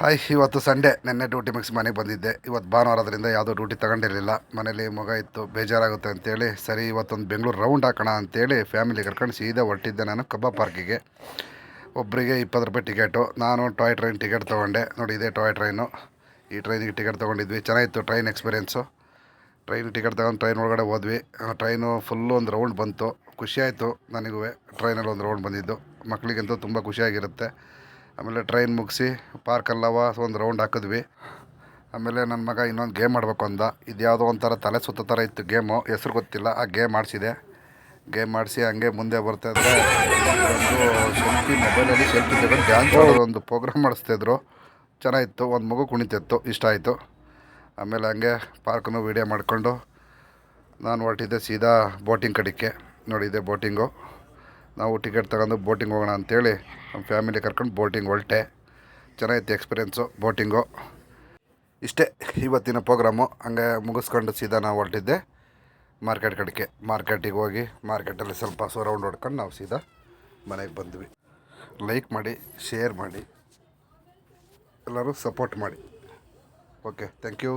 Hi, ಇವತ್ತು Sunday. ನೆನ್ನೆ duty ಮುಗಿಸಿ ಮನೆಗೆ ಬಂದಿದ್ದೆ. ಇವತ್ತು ಭಾನುವಾರದಿಂದ ಯಾವುದೋ ಡ್ಯೂಟಿ ತಗೊಂಡಿರಲಿಲ್ಲ. ಮನೇಲಿ ಮಗ ಇತ್ತು, ಬೇಜಾರಾಗುತ್ತೆ ಅಂತೇಳಿ ಸರಿ ಇವತ್ತೊಂದು ಬೆಂಗಳೂರು ರೌಂಡ್ ಹಾಕೋಣ ಅಂತೇಳಿ ಫ್ಯಾಮಿಲಿ ಕರ್ಕೊಂಡು ಸೀದಾ ಹೊರಟಿದ್ದೆ ನಾನು ಕಬ್ಬಾ ಪಾರ್ಕಿಗೆ. ಒಬ್ಬರಿಗೆ 20 ರೂಪಾಯಿ ಟಿಕೆಟು. ನಾನು ಟಾಯ್ ಟ್ರೈನ್ ಟಿಕೆಟ್ ತೊಗೊಂಡೆ. ನೋಡಿ, ಇದೇ ಟಾಯ್ ಟ್ರೈನು. ಈ ಟ್ರೈನಿಗೆ ಟಿಕೆಟ್ ತೊಗೊಂಡಿದ್ವಿ. ಚೆನ್ನಾಗಿತ್ತು ಟ್ರೈನ್ ಎಕ್ಸ್ಪೀರಿಯೆನ್ಸು. ಟ್ರೈನ್ ಟಿಕೆಟ್ ತೊಗೊಂಡು ಟ್ರೈನ್ ಒಳಗಡೆ ಹೋದ್ವಿ. ಟ್ರೈನು ಫುಲ್ಲು ಒಂದು ರೌಂಡ್ ಬಂತು. ಖುಷಿಯಾಯಿತು ನನಗೂ ಟ್ರೈನಲ್ಲಿ ಒಂದು ರೌಂಡ್ ಬಂದಿದ್ದು. ಮಕ್ಕಳಿಗಂತೂ ತುಂಬ ಖುಷಿಯಾಗಿರುತ್ತೆ. ಆಮೇಲೆ ಟ್ರೈನ್ ಮುಗಿಸಿ ಪಾರ್ಕಲ್ಲವ ಒಂದು ರೌಂಡ್ ಹಾಕಿದ್ವಿ. ಆಮೇಲೆ ನನ್ನ ಮಗ ಇನ್ನೊಂದು ಗೇಮ್ ಆಡಬೇಕು ಅಂದ. ಇದು ಯಾವುದೋ ಒಂಥರ ತಲೆ ಸುತ್ತ ಥರ ಇತ್ತು ಗೇಮು, ಹೆಸ್ರು ಗೊತ್ತಿಲ್ಲ. ಆ ಗೇಮ್ ಆಡಿಸಿದೆ. ಗೇಮ್ ಮಾಡಿಸಿ ಹಂಗೆ ಮುಂದೆ ಬರ್ತಾಯಿದ್ರೆ ಒಂದು ಸೆಲ್ಫಿ, ಮೊಬೈಲಲ್ಲಿ ಸೆಲ್ಫಿ ತಗೊಂಡು ಡ್ಯಾನ್ಸ್ ಆಡೋದೊಂದು ಪ್ರೋಗ್ರಾಮ್ ಮಾಡಿಸ್ತಾಯಿದ್ರು. ಚೆನ್ನಾಗಿತ್ತು. ಒಂದು ಮಗು ಕುಣಿತಿತ್ತು, ಇಷ್ಟ ಆಯಿತು. ಆಮೇಲೆ ಹಂಗೆ ಪಾರ್ಕನ್ನು ವೀಡಿಯೋ ಮಾಡಿಕೊಂಡು ನಾನು ಹೊರಟಿದ್ದೆ ಸೀದಾ ಬೋಟಿಂಗ್ ಕಡೆಗೆ. ನೋಡಿದ್ದೆ ಬೋಟಿಂಗು. ನಾವು ಟಿಕೆಟ್ ತಗೊಂಡು ಬೋಟಿಂಗ್ ಹೋಗೋಣ ಅಂಥೇಳಿ ನಮ್ಮ ಫ್ಯಾಮಿಲಿ ಕರ್ಕೊಂಡು ಬೋಟಿಂಗ್ ಹೊರಟೆ. ಚೆನ್ನಾಗಿತ್ತು ಎಕ್ಸ್ಪೀರಿಯೆನ್ಸು ಬೋಟಿಂಗು. ಇಷ್ಟೇ ಇವತ್ತಿನ ಪ್ರೋಗ್ರಾಮು. ಹಂಗೆ ಮುಗಿಸ್ಕೊಂಡು ಸೀದಾ ನಾವು ಹೊರಟಿದ್ದೆ ಮಾರ್ಕೆಟ್ ಕಡೆಗೆ. ಮಾರ್ಕೆಟಿಗೆ ಹೋಗಿ ಮಾರ್ಕೆಟಲ್ಲಿ ಸ್ವಲ್ಪ ರೌಂಡ್ ಹೊಡ್ಕೊಂಡು ನಾವು ಸೀದಾ ಮನೆಗೆ ಬಂದ್ವಿ. ಲೈಕ್ ಮಾಡಿ, ಶೇರ್ ಮಾಡಿ, ಎಲ್ಲರೂ ಸಪೋರ್ಟ್ ಮಾಡಿ. Okay, thank you.